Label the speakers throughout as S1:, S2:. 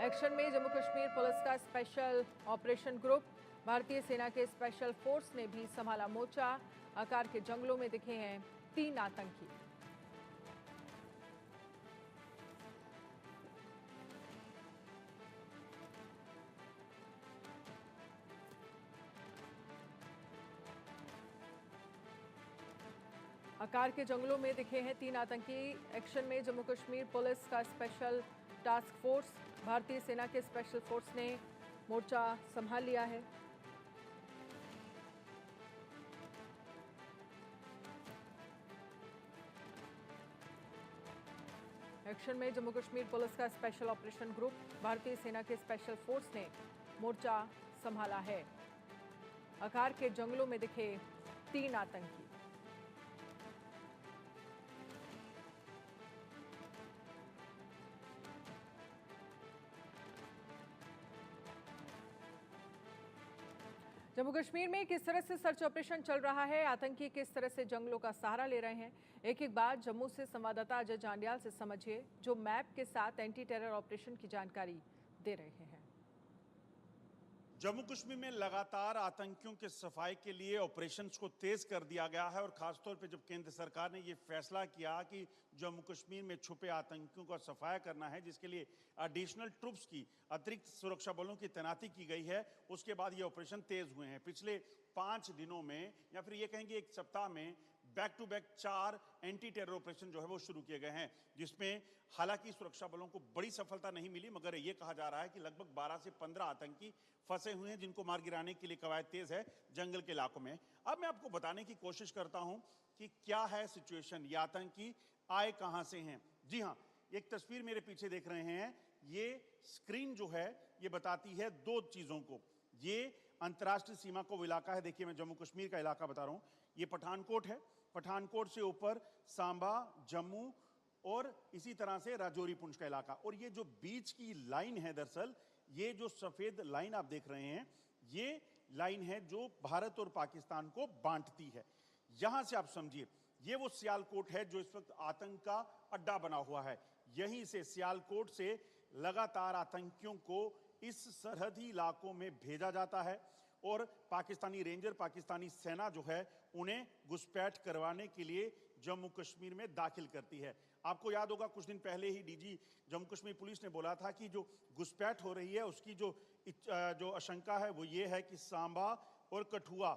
S1: Action में Jammu Kashmir police का special operation group, भारतीय सेना के स्पेशल फोर्स ने भी संभाला मोर्चा। आकार के जंगलों में दिखे हैं 3 आतंकी। आकार के जंगलों में दिखे हैं 3 आतंकी। एक्शन में जम्मू कश्मीर पुलिस का स्पेशल टास्क फोर्स, भारतीय सेना के स्पेशल फोर्स ने मोर्चा संभाल लिया है। एक्शन में जम्मू कश्मीर पुलिस का स्पेशल ऑपरेशन ग्रुप, भारतीय सेना के स्पेशल फोर्स ने मोर्चा संभाला है। आकार के जंगलों में दिखे 3 आतंकी। जम्मू कश्मीर में किस तरह से सर्च ऑपरेशन चल रहा है, आतंकी किस तरह से जंगलों का सहारा ले रहे हैं, एक बात जम्मू से संवाददाता अजय जांडियाल से समझिए, जो मैप के साथ एंटी टेरर ऑपरेशन की जानकारी दे रहे हैं।
S2: जम्मू कश्मीर में लगातार आतंकियों के सफाई के लिए ऑपरेशंस को तेज कर दिया गया है और खासतौर पर जब केंद्र सरकार ने ये फैसला किया कि जम्मू कश्मीर में छुपे आतंकियों का सफाया करना है, जिसके लिए एडिशनल ट्रूप्स की, अतिरिक्त सुरक्षा बलों की तैनाती की गई है, उसके बाद ये ऑपरेशन तेज हुए हैं। पिछले 5 दिनों में या फिर ये कहेंगे 1 सप्ताह में back to back 4 anti terror operation जो है वो शुरू किए गए हैं, जिसमें हालांकि सुरक्षा बलों को बड़ी सफलता नहीं मिली, मगर ये कहा जा रहा है कि लगभग 12 से 15 आतंकी फंसे हुए हैं, जिनको मार गिराने के लिए कवायद तेज है जंगल के इलाकों में। अब मैं आपको बताने की कोशिश करता हूं कि क्या है सिचुएशन, ये आतंकी आए कहां से हैं। जी हां, एक तस्वीर मेरे पीछे देख रहे हैं, ये स्क्रीन जो है ये बताती है 2 चीजों को। ये अंतर्राष्ट्रीय सीमा को वो इलाका है, देखिए मैं जम्मू कश्मीर का इलाका बता रहा हूं, ये पठानकोट है, पठानकोट से ऊपर सांबा, जम्मू और इसी तरह से राजौरी पुंछ का इलाका, और ये जो बीच की लाइन है, दरअसल ये जो सफेद लाइन आप देख रहे हैं, ये लाइन है जो भारत और पाकिस्तान को बांटती है। यहां से आप समझिए, ये वो सियालकोट है जो इस वक्त आतंक का अड्डा बना हुआ है। यहीं से, सियालकोट से लगातार आतंकियों को इस सरहदी इलाकों में भेजा जाता है और पाकिस्तानी रेंजर, पाकिस्तानी सेना जो है उन्हें घुसपैठ करवाने के लिए जम्मू कश्मीर में दाखिल करती है। आपको याद होगा कुछ दिन पहले ही डीजी जम्मू कश्मीर पुलिस ने बोला था कि जो घुसपैठ हो रही है उसकी जो आशंका है वो ये है कि सांबा और कठुआ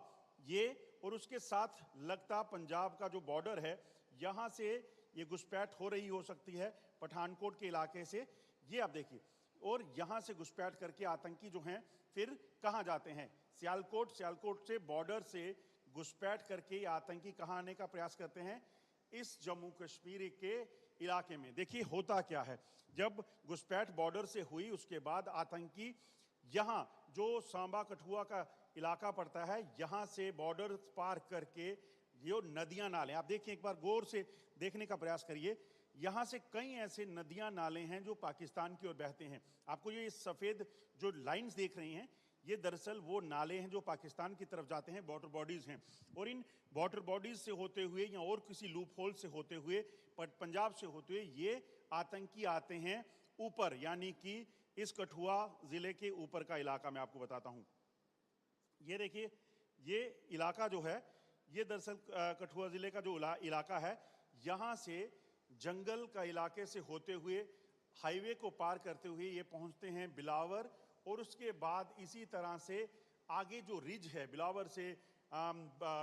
S2: ये और उसके साथ लगता पंजाब का जो बॉर्डर है, यहां से ये घुसपैठ हो रही हो सकती है पठानकोट के इलाके से। ये आप देखिए, और यहां से घुसपैठ करके आतंकी जो हैं फिर कहां जाते हैं, सियालकोट, सियालकोट से बॉर्डर से घुसपैठ करके आतंकी कहां आने का प्रयास करते हैं, इस जम्मू कश्मीर के इलाके में। देखिए होता क्या है, जब घुसपैठ बॉर्डर से हुई उसके बाद आतंकी यहां जो सांबा कठुआ का इलाका पड़ता है, यहां से बॉर्डर पार करके जो नदियां नाले, आप देखिए एक बार गौर से देखने का प्रयास करिए, यहां से कई ऐसे नदियां नाले हैं जो पाकिस्तान की ओर बहते हैं। आपको ये सफेद जो लाइंस देख रही हैं, ये दरअसल वो नाले हैं जो पाकिस्तान की तरफ जाते हैं, वाटर बॉडीज हैं, और इन वाटर बॉडीज से होते हुए या और किसी लूप होल से होते हुए, पंजाब से होते हुए ये आतंकी आते हैं ऊपर, यानी कि इस कठुआ जिले के ऊपर का इलाका मैं आपको बताता हूं। ये देखिए, ये इलाका जो है ये दरअसल कठुआ जिले का जो इलाका है, यहां से जंगल का इलाके से होते हुए हाईवे को पार करते हुए ये पहुंचते हैं बिलावर, और उसके बाद इसी तरह से आगे जो रिज है बिलावर से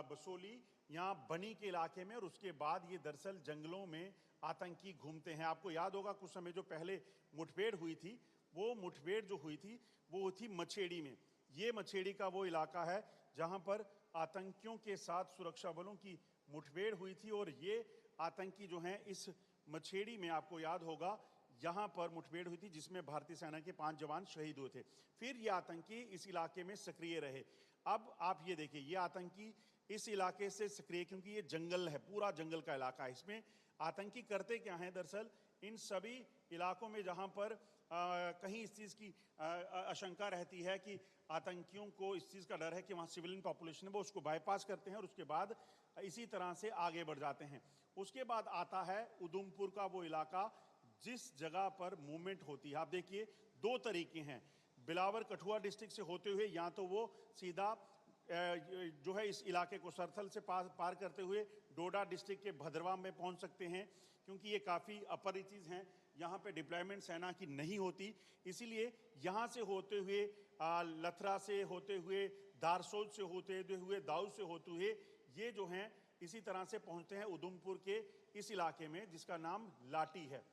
S2: बसोली, यहाँ बनी के इलाके में, और उसके बाद ये दरअसल जंगलों में आतंकी घूमते हैं। आपको याद होगा कुछ समय जो पहले मुठभेड़ हुई थी, वो मुठभेड़ जो हुई थी वो थी मछेड़ी में। ये मछेड़ी का वो इलाका है जहां पर आतंकियों के साथ सुरक्षा बलों की मुठभेड़ हुई थी, और ये आतंकी जो हैं इस मछेड़ी में, आपको याद होगा यहां पर मुठभेड़ हुई थी जिसमें भारतीय सेना के 5 जवान शहीद हुए थे। फिर ये आतंकी इस इलाके में सक्रिय रहे। अब आप ये देखिए, ये आतंकी इस इलाके से सक्रिय, क्योंकि ये जंगल है, पूरा जंगल का इलाका है, इसमें आतंकी करते क्या हैं, दरअसल इन सभी इलाकों में जहां पर कहीं इस चीज़ की आशंका रहती है कि आतंकियों को इस चीज़ का डर है कि वहाँ सिविलियन पॉपुलेशन है, वो उसको बाईपास करते हैं और उसके बाद इसी तरह से आगे बढ़ जाते हैं। उसके बाद आता है उधमपुर का वो इलाका जिस जगह पर मूवमेंट होती है, आप देखिए दो तरीके हैं। बिलावर कठुआ डिस्ट्रिक्ट से होते हुए या तो वो सीधा जो है इस इलाके को सरथल से पार करते हुए डोडा डिस्ट्रिक्ट के भद्रवा में पहुंच सकते हैं, क्योंकि ये काफ़ी अपरिचित हैं, यहाँ पे डिप्लॉयमेंट सेना की नहीं होती, इसीलिए यहाँ से होते हुए लथरा से होते हुए, दारसोद से होते हुए, दाऊद से होते हुए ये जो हैं इसी तरह से पहुँचते हैं उधमपुर के इस इलाके में जिसका नाम लाटी है।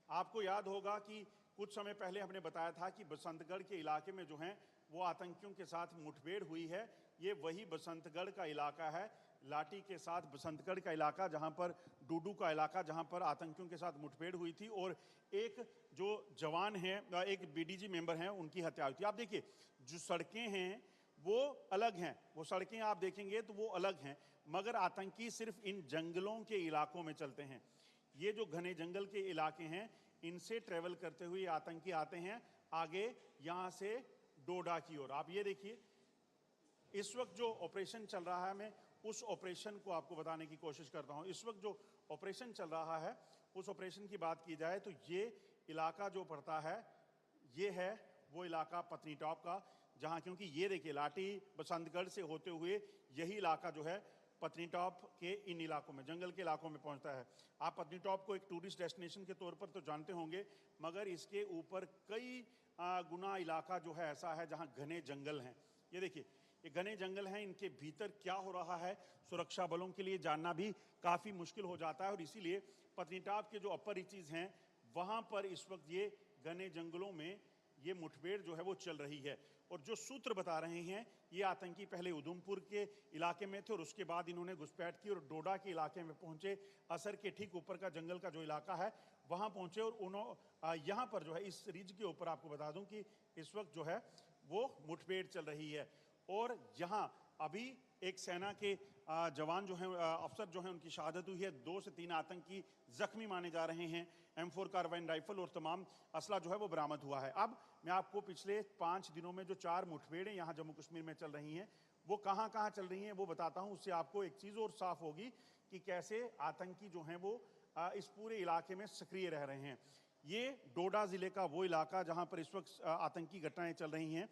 S2: आपको याद होगा कि कुछ समय पहले हमने बताया था कि बसंतगढ़ के इलाके में जो हैं वो आतंकियों के साथ मुठभेड़ हुई है। ये वही बसंतगढ़ का इलाका है, लाटी के साथ बसंतगढ़ का इलाका, जहां पर डूडू का इलाका, जहां पर आतंकियों के साथ मुठभेड़ हुई थी और एक जो जवान हैं, एक बीडीजी मेंबर हैं, उनकी हत्या हुई थी। आप देखिए जो सड़कें हैं वो अलग हैं, वो सड़कें आप देखेंगे तो वो अलग हैं, मगर आतंकी सिर्फ इन जंगलों के इलाकों में चलते हैं। ये जो घने जंगल के इलाके हैं इनसे ट्रेवल करते हुए आतंकी आते हैं आगे यहाँ से डोडा की ओर। आप ये देखिए इस वक्त जो ऑपरेशन चल रहा है, मैं उस ऑपरेशन को आपको बताने की कोशिश करता हूँ। इस वक्त जो ऑपरेशन चल रहा है उस ऑपरेशन की बात की जाए तो ये इलाका जो पड़ता है ये है वो इलाका पत्नीटॉप का, जहाँ क्योंकि ये देखिए लाटी बसंतगढ़ से होते हुए यही इलाका जो है पत्नीटॉप के इन इलाकों में, जंगल के इलाकों में पहुंचता है। आप पत्नीटॉप को एक टूरिस्ट डेस्टिनेशन के तौर पर तो जानते होंगे, मगर इसके ऊपर कई गुना इलाका जो है ऐसा है जहां घने जंगल हैं। ये देखिए ये घने जंगल हैं, इनके भीतर क्या हो रहा है सुरक्षा बलों के लिए जानना भी काफ़ी मुश्किल हो जाता है और इसीलिए पत्नीटॉप के जो अपर रीचेज हैं वहाँ पर इस वक्त ये घने जंगलों में ये मुठभेड़ जो है वो चल रही है। और जो सूत्र बता रहे हैं ये आतंकी पहले उधमपुर के इलाके में थे और उसके बाद इन्होंने घुसपैठ की और डोडा के इलाके में पहुंचे, असर के ठीक ऊपर का जंगल का जो इलाका है वहां पहुंचे और उन्होंने यहाँ पर जो है इस रिज के ऊपर आपको बता दूं कि इस वक्त जो है वो मुठभेड़ चल रही है। और यहाँ अभी एक सेना के जवान जो हैं, अफसर जो हैं, उनकी शहादत हुई है। 2 से 3 आतंकी जख्मी माने जा रहे हैं। M4 कार्बाइन राइफल और तमाम असला जो है वो बरामद हुआ है। अब मैं आपको पिछले 5 दिनों में जो 4 मुठभेड़ें यहाँ जम्मू कश्मीर में चल रही हैं वो कहाँ कहाँ चल रही हैं वो बताता हूँ। उससे आपको एक चीज़ और साफ होगी कि कैसे आतंकी जो हैं वो इस पूरे इलाके में सक्रिय रह रहे हैं। ये डोडा ज़िले का वो इलाका जहाँ पर इस वक्त आतंकी घटनाएँ चल रही हैं।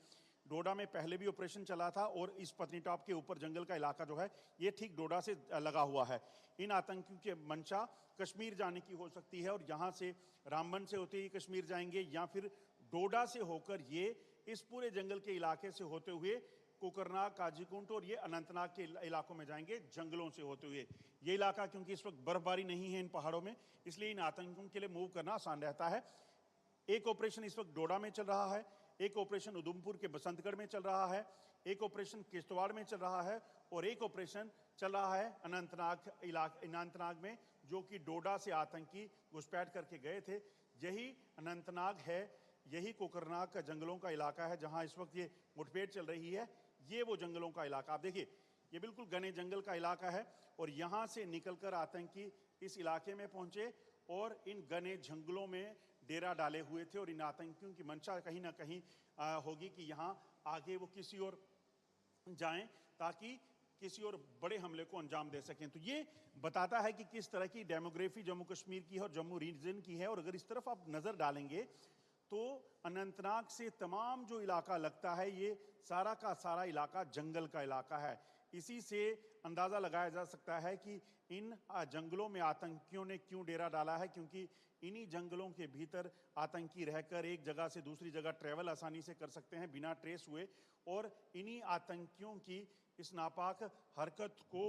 S2: डोडा में पहले भी ऑपरेशन चला था और इस पत्नीटॉप के ऊपर जंगल का इलाका जो है ये ठीक डोडा से लगा हुआ है। इन आतंकियों के मंशा कश्मीर जाने की हो सकती है और यहाँ से रामबन से होते ही कश्मीर जाएंगे या फिर डोडा से होकर ये इस पूरे जंगल के इलाके से होते हुए कोकरनाग, काजीकुंड और ये अनंतनाग के इलाकों में जाएंगे जंगलों से होते हुए। ये इलाका क्योंकि इस वक्त बर्फबारी नहीं है इन पहाड़ों में, इसलिए इन आतंकियों के लिए मूव करना आसान रहता है। एक ऑपरेशन इस वक्त डोडा में चल रहा है, एक ऑपरेशन उधमपुर के बसंतगढ़ में चल रहा है, एक ऑपरेशन किश्तवाड़ में चल रहा है और एक ऑपरेशन चल रहा है अनंतनाग में, जो कि डोडा से आतंकी घुसपैठ करके गए थे। यही अनंतनाग है, यही कोकरनाग का जंगलों का इलाका है जहां इस वक्त ये मुठभेड़ चल रही है। ये वो जंगलों का इलाका, आप देखिए ये बिल्कुल घने जंगल का इलाका है और यहाँ से निकलकर आतंकी इस इलाके में पहुंचे और इन घने जंगलों में डेरा डाले हुए थे और इन आतंकियों की मंशा कहीं ना कहीं होगी कि यहाँ आगे वो किसी और जाएं ताकि किसी और बड़े हमले को अंजाम दे सकें। तो ये बताता है कि किस तरह की डेमोग्राफी जम्मू कश्मीर की है और जम्मू रीजन की है। और अगर इस तरफ आप नज़र डालेंगे तो अनंतनाग से तमाम जो इलाका लगता है ये सारा का सारा इलाका जंगल का इलाका है। इसी से अंदाज़ा लगाया जा सकता है कि इन जंगलों में आतंकियों ने क्यों डेरा डाला है, क्योंकि इन्हीं जंगलों के भीतर आतंकी रहकर एक जगह से दूसरी जगह ट्रैवल आसानी से कर सकते हैं बिना ट्रेस हुए। और इन्हीं आतंकियों की इस नापाक हरकत को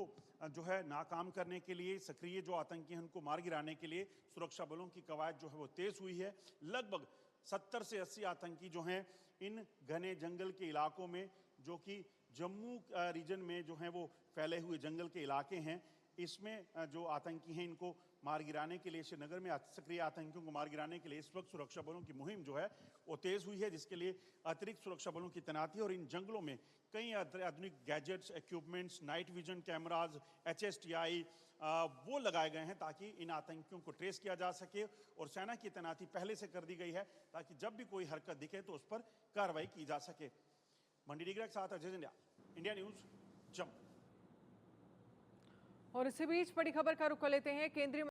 S2: जो है नाकाम करने के लिए, सक्रिय जो आतंकी हैं उनको मार गिराने के लिए सुरक्षा बलों की कवायद जो है वो तेज़ हुई है। लगभग 70 से 80 आतंकी जो हैं इन घने जंगल के इलाकों में, जो कि जम्मू रीजन में जो हैं वो फैले हुए जंगल के इलाके हैं, इसमें जो आतंकी हैं इनको मार गिराने के लिए, श्रीनगर में सक्रिय आतंकियों को मार गिराने के लिए इस वक्त सुरक्षा बलों की मुहिम जो है वो तेज़ हुई है, जिसके लिए अतिरिक्त सुरक्षा बलों की तैनाती और इन जंगलों में कई आधुनिक gadgets, equipments, night vision cameras, HSTI वो लगाए गए हैं ताकि इन आतंकियों को ट्रेस किया जा सके। और सेना की तैनाती पहले से कर दी गई है ताकि जब भी कोई हरकत दिखे तो उस पर कार्रवाई की जा सके। मंडी डिग्रा के साथ अजय जिंदा, इंडिया न्यूज, जम्मू।
S1: और इसी बीच बड़ी खबर का रुख कर लेते हैं। केंद्रीय